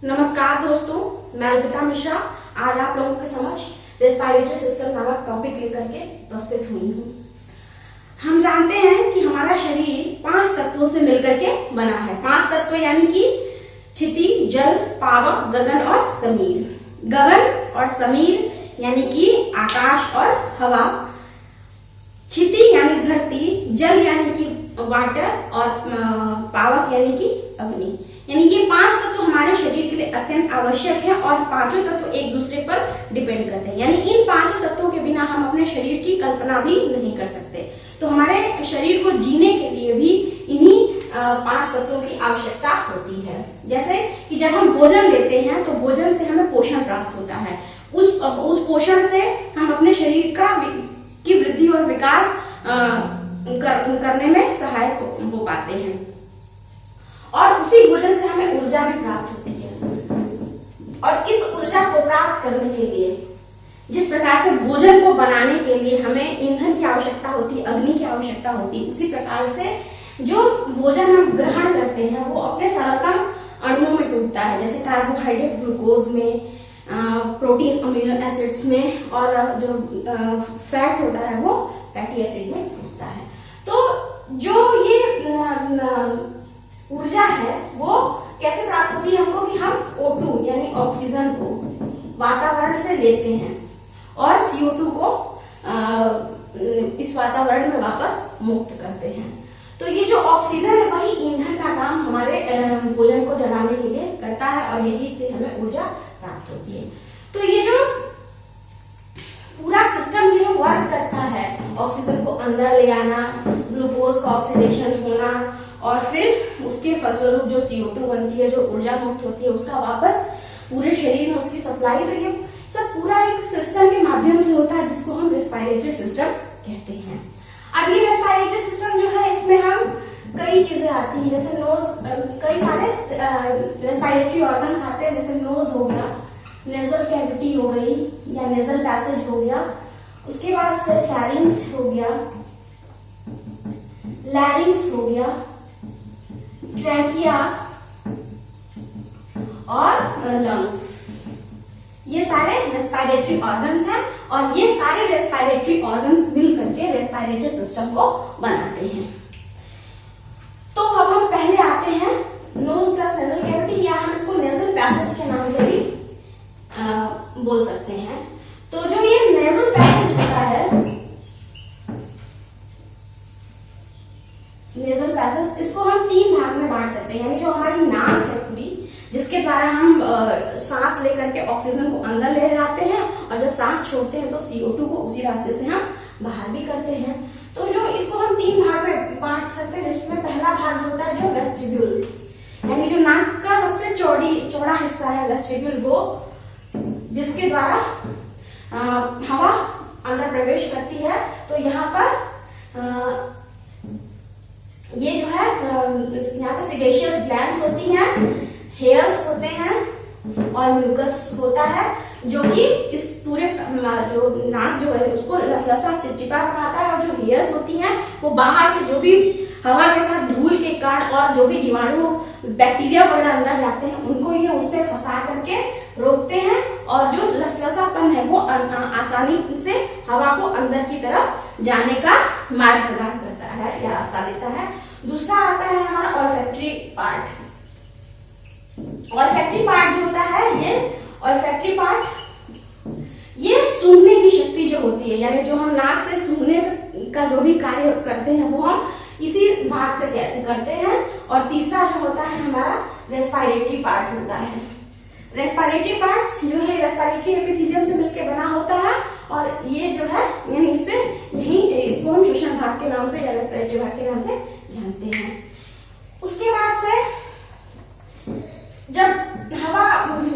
नमस्कार दोस्तों, मैं अर्पिता मिश्रा आज आप लोगों के समक्ष रेस्पिरेटरी सिस्टम नामक टॉपिक लेकर के उपस्थित हुई हूँ। हम जानते हैं कि हमारा शरीर 5 तत्वों से मिलकर के बना है। 5 तत्व यानी कि क्षिति, जल, पावक, गगन और समीर। गगन और समीर यानी कि आकाश और हवा, क्षिति यानी धरती, जल यानी कि वाटर और पावक यानी कि अग्नि। यानी ये 5 तत्व हमारे शरीर के लिए अत्यंत आवश्यक है और पांचों तत्व एक दूसरे पर डिपेंड करते हैं। यानी इन 5 तत्वों के बिना हम अपने शरीर की कल्पना भी नहीं कर सकते। तो हमारे शरीर को जीने के लिए भी इन्हीं 5 तत्वों की आवश्यकता होती है। जैसे कि जब हम भोजन लेते हैं तो भोजन से हमें पोषण प्राप्त होता है। उस पोषण से हम अपने शरीर की वृद्धि और विकास करने में सहायक हो पाते हैं और उसी भोजन से हमें ऊर्जा भी प्राप्त होती है। और इस ऊर्जा को प्राप्त करने के लिए जिस प्रकार से भोजन को बनाने के लिए हमें ईंधन की आवश्यकता होती है, अग्नि की आवश्यकता होती है, उसी प्रकार से जो भोजन हम ग्रहण करते हैं वो अपने सरलतम अणुओं में टूटता है। जैसे कार्बोहाइड्रेट ग्लूकोज में, प्रोटीन अमीनो एसिड्स में और जो फैट होता है वो फैटी एसिड में टूटता है। तो जो ये ऊर्जा है वो कैसे प्राप्त होती है हमको, कि हम O2 यानी ऑक्सीजन को वातावरण से लेते हैं और CO2 को इस वातावरण में वापस मुक्त करते हैं। तो ये जो ऑक्सीजन है वही ईंधन का काम हमारे भोजन को जलाने के लिए करता है और यही से हमें ऊर्जा प्राप्त होती है। तो ये जो पूरा सिस्टम ये जो वर्क करता है, ऑक्सीजन को अंदर ले आना, ग्लूकोज का ऑक्सीडेशन होना और फिर उसके फलस्वरूप जो CO2 बनती है, जो ऊर्जा मुक्त होती है, उसका वापस पूरे शरीर में उसकी सप्लाई, तो ये सब पूरा एक सिस्टम के माध्यम से होता है जिसको हम रेस्पिरेटरी सिस्टम कहते हैं। अब ये रेस्पिरेटरी सिस्टम जो है इसमें हम कई चीजें आती हैं, जैसे नोज, कई सारे रेस्पिरेटरी ऑर्गन्स आते हैं, जैसे नोज हो गया, नेजल कैविटी हो गई या नेजल पैसेज हो गया, उसके बाद से फेरिंक्स हो गया, लैरिंक्स हो गया, ट्रैकिया और लंग्स। ये सारे रेस्पिरेटरी ऑर्गन्स हैं और ये सारे रेस्पिरेटरी ऑर्गन्स मिल करके रेस्पिरेटरी सिस्टम को बनाते हैं। तो अब हम पहले आते हैं नोज प्लस नेजल कैविटी, या हम इसको नेजल पैसेज के नाम से भी बोल सकते हैं। तो जो ये नेजल पैसेज होता है, नेजल पैसेज, इसको हम 3 भाग में बांट सकते हैं। यानी जो हमारी नाक है पूरी, जिसके द्वारा हम सांस लेकर के ऑक्सीजन को अंदर ले जाते हैं और जब सांस छोड़ते हैं तो CO2 को उसी रास्ते से हम बाहर भी करते हैं। तो जो इसको हम 3 भाग में बांट सकते हैं, जिसमें पहला भाग जो होता है जो वेस्टिब्यूल, यानी जो नाक का सबसे चौड़ा हिस्सा है वेस्टिब्यूल, वो जिसके द्वारा हवा अंदर प्रवेश करती है। तो यहाँ पर ये जो है यहाँ पे सेबेशियस ग्लैंड्स होती हैं, हेयर्स होते हैं और म्यूकस होता है, जो कि इस पूरे जो नाक जो है उसको लसलसा चिपचिपा बनाता है। और जो हेयर्स होती हैं वो बाहर से जो भी हवा के साथ धूल के कण और जो भी जीवाणु बैक्टीरिया वगैरह अंदर जाते हैं उनको ये उस पर फंसा करके रोकते हैं और जो लसलसापन है वो आसानी से हवा को अंदर की तरफ जाने का मार्ग प्रदान करता है या रास्ता देता है। दूसरा आता है हमारा ऑल्फैक्टरी पार्ट। ऑल्फैक्टरी पार्ट जो होता है, ये ऑल्फैक्टरी पार्ट ये सूंघने की शक्ति जो होती है, यानी जो हम नाक से सूंघने का जो भी कार्य करते हैं वो हम इसी भाग से करते हैं। और तीसरा जो होता है हमारा रेस्पिरेटरी पार्ट होता है। रेस्पिरेटरी पार्ट्स जो है रेस्पिरेटरी एपिथेलियम से मिलकर बना होता है और ये जो है यानी इसको हम श्वसन भाग के नाम से या रेस्पिरेटरी भाग के नाम से जानते हैं। उसके बाद से जब हवा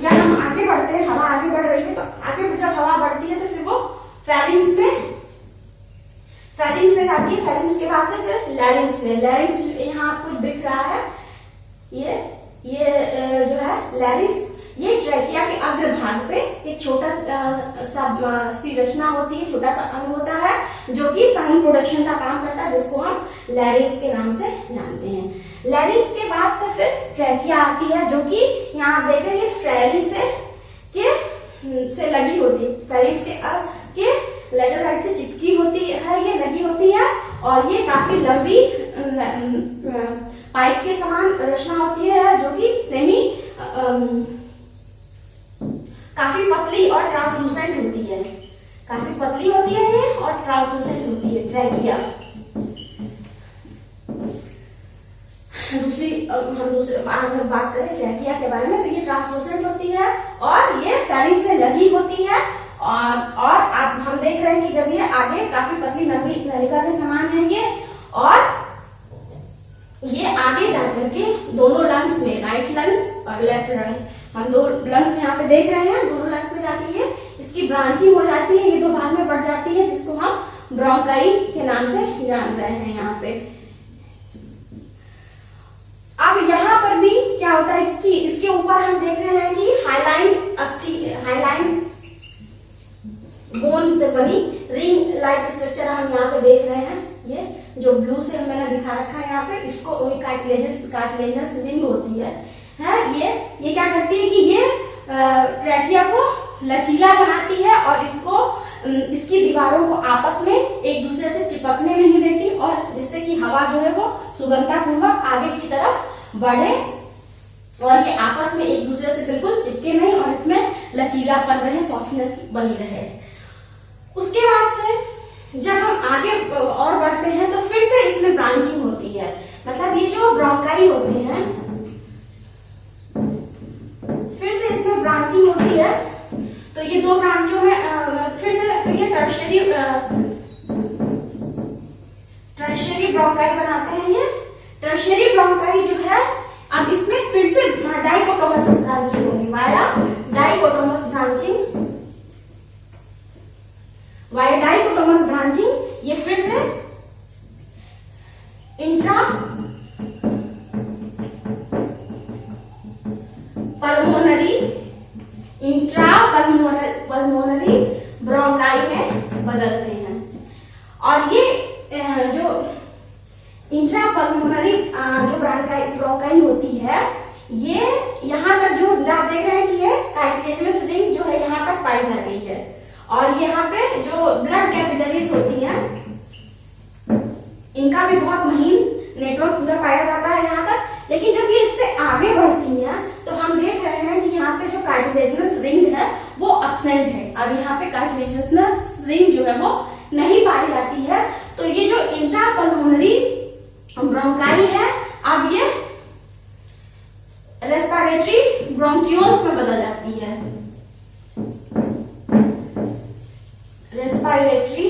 या हम आगे बढ़ते हैं, हवा आगे बढ़ रही है तो आगे जब हवा बढ़ती है तो फिर वो फेरिंक्स में जाती है। फेरिंक्स के बाद से फिर लैरिंक्स में, लैरिंक्स यहाँ आपको दिख रहा है, ये जो है लैरिंक्स, ये ट्रैकिया के अग्र भाग पे एक छोटा सी रचना होती है, छोटा सा अंग होता है जो कि साउंड प्रोडक्शन का काम करता है, जिसको हम लैरिंक्स के नाम से जानते हैं। लैरिंक्स के बाद से फिर ट्रैकिया आती है, जो कि यहाँ आप देख रहे हैं फेरिंग्स के लेटर साइड से चिपकी होती है, ये लगी होती है, और ये काफी लंबी पाइप के समान रचना होती है, जो कि सेमी काफी पतली और ट्रांसलूसेंट होती है, काफी पतली होती है ये और ट्रांसलूसेंट होती है ट्रैकिया। हम दूसरे बात करें ट्रैकिया के बारे में, तो ये ट्रांसलूसेंट होती है और ये फेरिंग्स से लगी होती है, और अब हम देख रहे हैं कि जब ये आगे काफी पतली लंबी नलिका के समान है ये, और ये आगे जाकर के दोनों लंग्स में, राइट लंग्स और लेफ्ट लंग, हम दो लंग्स यहाँ पे देख रहे हैं, दोनों लंग्स में जाके ये इसकी ब्रांचिंग हो जाती है, ये दो भाग में बढ़ जाती है, जिसको हम ब्रोंकाई के नाम से जान रहे हैं यहाँ पे। अब यहाँ पर भी क्या होता है, इसके ऊपर हम देख रहे हैं कि हाइलाइन बोन से बनी रिंग लाइक स्ट्रक्चर हम यहाँ पे देख रहे हैं। ये जो ब्लू से मैंने दिखा रखा है यहाँ पे, इसको कार्टिलेजस रिंग होती है ये क्या करती है कि ये ट्रैकिया को लचीला बनाती है और इसकी दीवारों को आपस में एक दूसरे से चिपकने नहीं देती, और जिससे कि हवा जो है वो सुगमतापूर्वक आगे की तरफ बढ़े और ये आपस में एक दूसरे से बिल्कुल चिपके नहीं, और इसमें लचीलापन रहे, सॉफ्टनेस बनी रहे। उसके बाद से जब हम आगे और बढ़ते हैं तो फिर से इसमें ब्रांचिंग होती है, मतलब ये जो ब्रोंकाई होते हैं फिर से इसमें ब्रांचिंग होती है। तो ये दो ब्रांचों में फिर से तो ये टर्शियरी ब्रोंकाई बनाते हैं। ये टर्शियरी ब्रोंकाई जो है, अब इसमें फिर से डाइकोटोमस ब्रांचिंग होगी, वाया डाइकोटोमस ब्रांचिंग, ये फिर से इंट्रा पल्मोनरी ब्रोंकाई में बदलते हैं। और ये जो इंट्रा पल्मोनरी जो ब्रोंकाई होती है, ये यहाँ तक जो आप देख रहे हैं कि ये कार्टिलेजनस रिंग जो है यहाँ तक पाई जा रही है, और यहाँ पे जो ब्लड कैपिलरीज होती हैं इनका भी बहुत महीन नेटवर्क पूरा पाया जाता है यहाँ तक। लेकिन जब ये इससे आगे बढ़ती हैं तो हम देख रहे हैं कि यहाँ पे जो कार्टिलेजनस रिंग है वो एब्सेंट है। अब यहाँ पे कार्टिलेजनस रिंग जो है वो नहीं पाई जाती है। तो ये जो इंट्रा पल्मोनरी ब्रोंकाई है, अब ये रेस्पिरेटरी ब्रोंक्यूल्स में बदल जाती है, रेस्पिरेटरी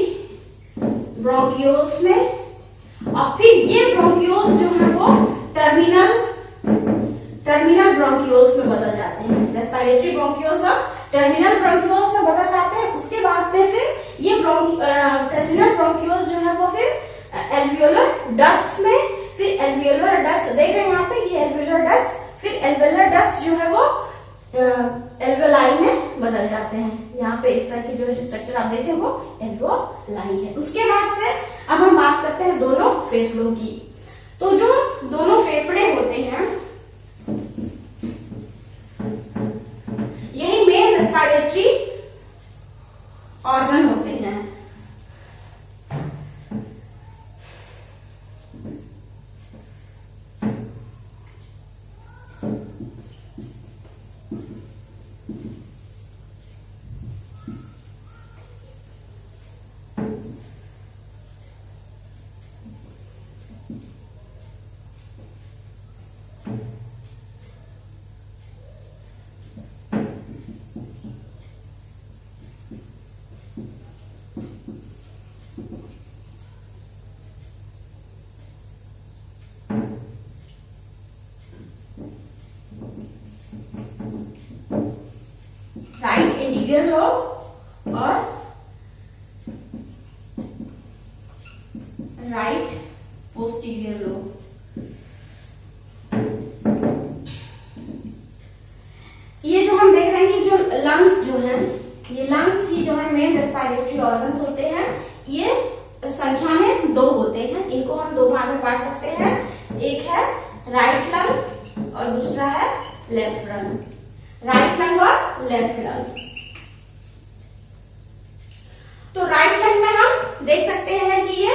ब्रोंक्यूल्स में। और फिर ये ब्रोंक्यूल्स जो है वो टर्मिनल ब्रोंक्यूल्स में बदल जाते हैं। रेस्पिरेटरी ब्रोंक्यूल्स अब टर्मिनल ब्रोंक्यूल्स में बदल जाते हैं। उसके बाद से फिर ये टर्मिनल ब्रोंक्यूल्स जो है वो फिर एल्वियोलर डक्ट्स में, फिर एल्वियोलर डक्ट्स देख रहे हैं यहाँ पे, ये एल्वियोलर डक्ट्स, फिर एल्वियोलर डक्ट्स जो है वो एल्वियोलाई में बदल जाते हैं। यहाँ पे इस तरह की जो स्ट्रक्चर आप देख रहे हैं वो एल्वियोलाई है। उसके बाद से अब हम बात करते हैं दोनों फेफड़ों की। तो जो दोनों फेफड़े होते हैं यही मेन रेस्पिरेटरी ऑर्गन होते हैं। राइट इंटीरियर लोब और राइट पोस्टीरियर लोब। ये जो हम देख रहे हैं कि जो लंग्स जो हैं, ये लंग्स ही जो है मेन रेस्पिरेटरी ऑर्गन्स होते हैं। ये संख्या में 2 होते हैं, इनको हम 2 भाग में बांट सकते हैं। एक है राइट लंग और दूसरा है लेफ्ट लंग। राइट लंग और लेफ्ट लंग। तो राइट लंग में हम देख सकते हैं कि ये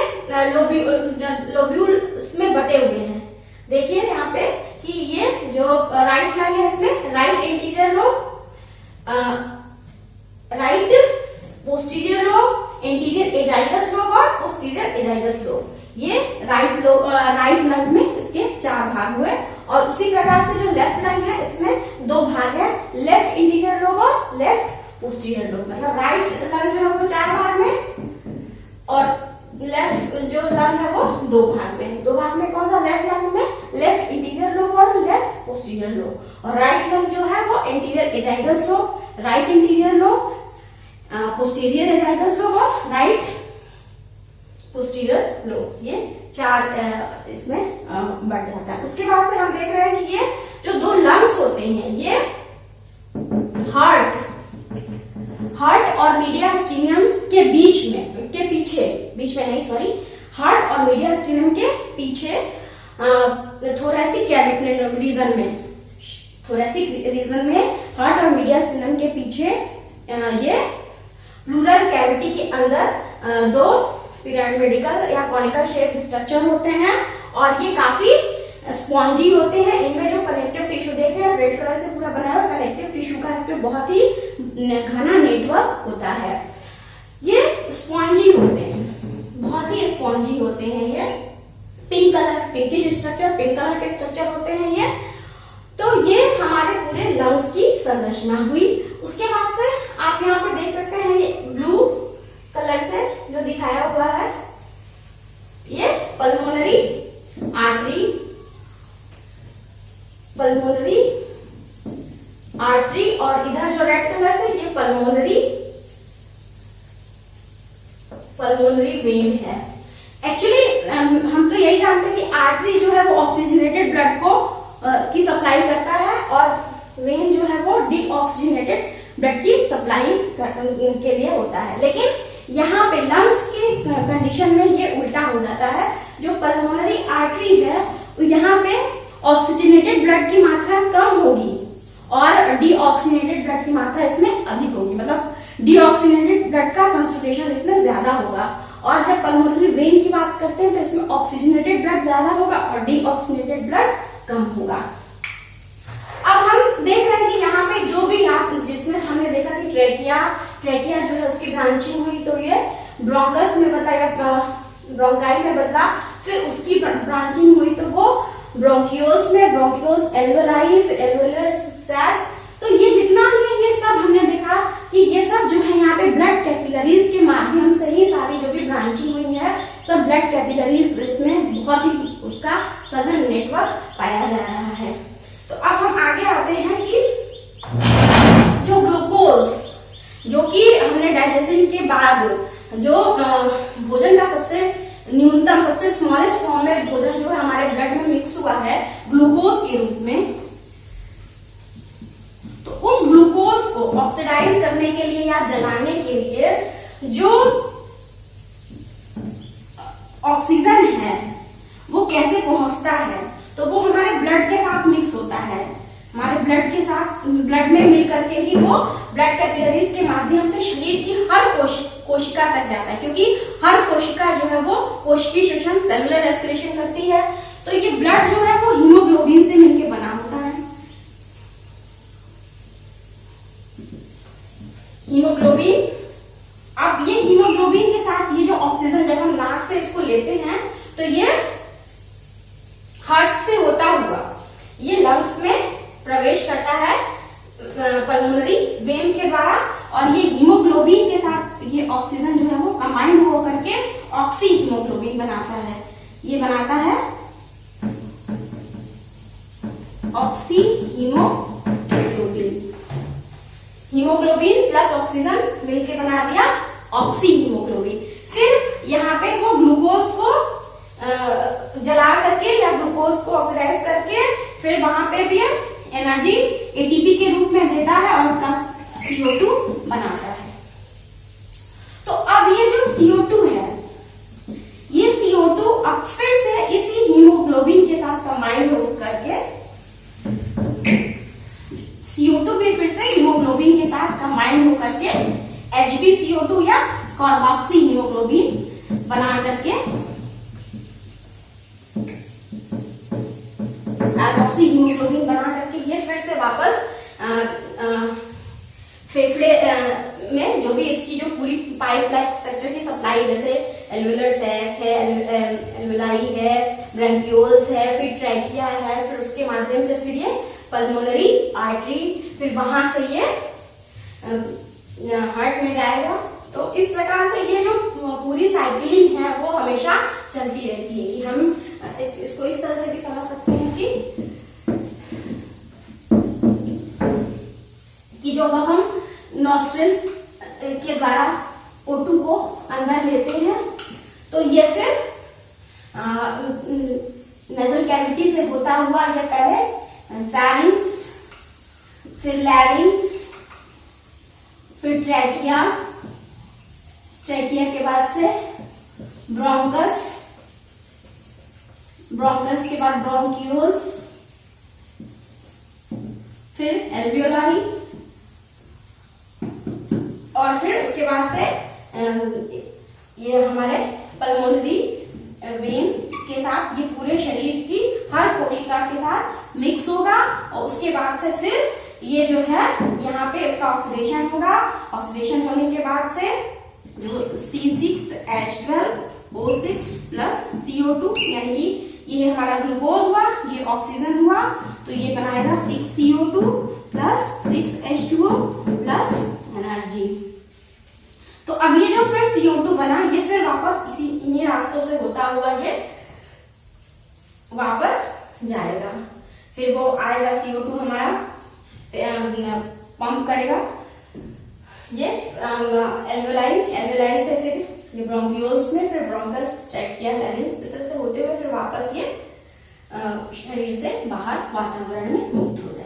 लोब्यूल्स में बटे हुए हैं। देखिए यहाँ पे कि ये जो राइट लंग है इसमें right interior lobe, right posterior lobe, interior एजाइलस लोब और पोस्टीरियर एजाइलस लोब, ये राइट लंग में इसके 4 भाग हुए। और उसी प्रकार से जो लेफ्ट लंग है इसमें 2 भाग है, लेफ्ट इंटीरियर लोब और लेफ्ट पोस्टीरियर लोब। मतलब राइट लंग जो है वो 4 भाग में और लेफ्ट जो लंग है वो 2 भाग में। 2 भाग में कौन सा? लेफ्ट लंग में लेफ्ट इंटीरियर लोब और लेफ्ट पोस्टीरियर लोब। और राइट लंग जो है वो इंटीरियर एजाइलस lobe, right interior lobe, posterior एजाइलस लोब और राइट पोस्टीरियर लोब, ये 4 इसमें बढ़ जाता है। उसके बाद से हम देख रहे हैं कि ये जो 2 लंग्स होते हैं ये हार्ट और मीडियास्टिनियम के बीच में नहीं, सॉरी, हार्ट और मीडियास्टिनियम के पीछे थोरेसिक कैविटी रीजन में हार्ट और मीडियास्टिनियम के पीछे ये प्लूरल कैविटी के अंदर 2 पिरामिडिकल या कॉनिकल शेप स्ट्रक्चर होते हैं और ये काफी स्पॉन्जी होते हैं। इनमें जो कनेक्टिव टिश्यू देख रहे हैं रेड कलर से पूरा बना हुआ कनेक्टिव टिश्यू का इसमें बहुत ही घना नेटवर्क होता है। ये स्पॉन्जी होते हैं, बहुत ही स्पॉन्जी होते हैं। ये पिंकिश स्ट्रक्चर, पिंक कलर के स्ट्रक्चर होते हैं ये। तो ये हमारे पूरे लंग्स की संरचना हुई। उसके बाद से आप यहाँ पे देख सकते हैं ये ब्लू कलर से जो दिखाया हुआ है ये पल्मोनरी आर्टरी और इधर जो रेड कलर से ये पल्मोनरी वेन है। एक्चुअली हम तो यही जानते हैं कि आर्टरी जो है वो ऑक्सीजनेटेड ब्लड को की सप्लाई करता है और वेन जो है वो डीऑक्सीजनेटेड ब्लड की सप्लाई के लिए होता है। लेकिन यहाँ पे लंग्स के कंडीशन में ये उल्टा हो जाता है। जो पल्मोनरी आर्टरी है यहाँ पे ऑक्सीजनेटेड ब्लड की मात्रा कम होगी और डीऑक्सीजनेटेड ब्लड की मात्रा इसमें अधिक होगी। मतलब डीऑक्सीजनेटेड ब्लड का कंसंट्रेशन इसमें ज्यादा होगा। और जब पल्मोनरी वेन की बात करते हैं तो इसमें ऑक्सीजनेटेड ब्लड ज्यादा होगा और डीऑक्सीजनेटेड ब्लड कम होगा। अब हम देख रहे हैं कि यहाँ पे जो भी जिसमें हमने देखा कि ट्रेकिया जो है उसकी ब्रांचिंग हुई तो ये ब्रोंकस में बताया, ब्रोंकाई में बदला, फिर उसकी ब्रांचिंग हुई तो वो ब्रोंकियोस में, ब्रोंकियोस एल्वेलाई, फिर एल्वेलर सैक। तो ये जितना भी है ये सब हमने देखा कि ये सब जो है यहाँ पे ब्लड कैपिलरीज के माध्यम से ही सारी जो भी ब्रांचिंग हुई है सब ब्लड कैपिलरीज, इसमें बहुत ही उसका सघन नेटवर्क पाया जा रहा है। तो अब हम आगे आते हैं कि जो ग्लूकोज जो कि हमने डाइजेशन के बाद जो भोजन का सबसे न्यूनतम, सबसे स्मॉलेस्ट फॉर्म में भोजन जो है हमारे ब्लड में मिक्स हुआ है ग्लूकोज के रूप में, तो उस ग्लूकोज को ऑक्सीडाइज करने के लिए या जलाने के लिए जो ऑक्सीजन है वो कैसे पहुंचता है? तो वो हमारे ब्लड के साथ मिक्स होता है, हमारे ब्लड के साथ, ब्लड में मिल करके ही वो ब्लड कैपिलरीज के माध्यम से शरीर की हर कोशिका तक जाता है, क्योंकि हर कोशिका जो है वो कोशिकीय श्वसन, सेलुलर रेस्पिरेशन करती है। तो ये ब्लड जो है वो हीमोग्लोबिन से मिलकर बना होता है। हीमोग्लोबिन, अब ये हीमोग्लोबिन के साथ ये जो ऑक्सीजन जब हम नाक से इसको लेते हैं तो ये हार्ट से होता हुआ ये लंग्स में प्रवेश करता है पल्मोनरी वेन के द्वारा, और ये हीमोग्लोबिन के साथ ये ऑक्सीजन जो है वो कंबाइंड हो करके ऑक्सी हीमोग्लोबिन बनाता है। ये बनाता है oxy haemoglobin, haemoglobin plus oxygen मिलके बना दिया ऑक्सी हीमोग्लोबिन। फिर यहाँ पे वो ग्लूकोज को जला करके या ग्लूकोज को ऑक्सीडाइज करके फिर वहां पे भी एनर्जी एटीपी के रूप में देता है और प्लस CO2 बनाता है। तो अब ये जो CO2 है, ये CO2 अब फिर से इसी हीमोग्लोबिन के साथ कंबाइंड हो करके CO2 भी फिर से हीमोग्लोबिन के साथ कंबाइंड हो करके HbCO2 या कार्बोक्सी हीमोग्लोबिन बना करके कार्बोक्सी हीमोग्लोबिन बना करके ये फिर से वापस फेफड़े में जो भी इसकी जो पूरी पाइप लाइक स्ट्रक्चर की सप्लाई, जैसे एल्वेलर सैक है, एल्वेलाई है, ब्रैंकियोल्स है, फिर ट्रैकिया है, फिर उसके माध्यम से फिर ये पल्मोनरी आर्टरी, फिर वहां से ये हार्ट में जाएगा। तो इस प्रकार से ये जो पूरी साइकिलिंग है वो हमेशा चलती रहती है। कि हम इसको इस तरह से भी समझ सकते हैं कि जो हम नॉस्ट्रिल्स के द्वारा O2 को अंदर लेते हैं तो ये फिर नेजल कैविटी से होता हुआ ये पहले फैरिंग्स, फिर लैरिंग्स, फिर ट्रैकिया, ट्रैकिया के बाद से ब्रोंकस, ब्रोंकस के बाद ब्रोंकियोल्स, फिर एल्वियोलाई, और फिर उसके बाद से ये हमारे पल्मोनरी वेन के साथ ये पूरे शरीर की हर कोशिका के साथ मिक्स होगा। और उसके बाद से फिर ये जो है यहाँ पे इसका ऑक्सीडेशन होगा। ऑक्सीडेशन होने के बाद से जो C6H12O6 प्लस CO2 यानी कि ये हमारा ग्लूकोज हुआ, ये ऑक्सीजन हुआ, तो ये बनाएगा 6CO2 plus 6H2O plus energy. तो अब ये जो फिर CO2 बना ये फिर वापस इन्हीं रास्तों से होता हुआ ये वापस जाएगा। फिर वो आएगा CO2 हमारा पंप करेगा ये एल्वेलाई से, फिर ये ब्रोंकियोल्स में, फिर ब्रोंकस, ट्रैकिया, लैरिंक्स, इस तरह से होते हुए फिर वापस ये शरीर से बाहर वातावरण में मुक्त हो जाएगा।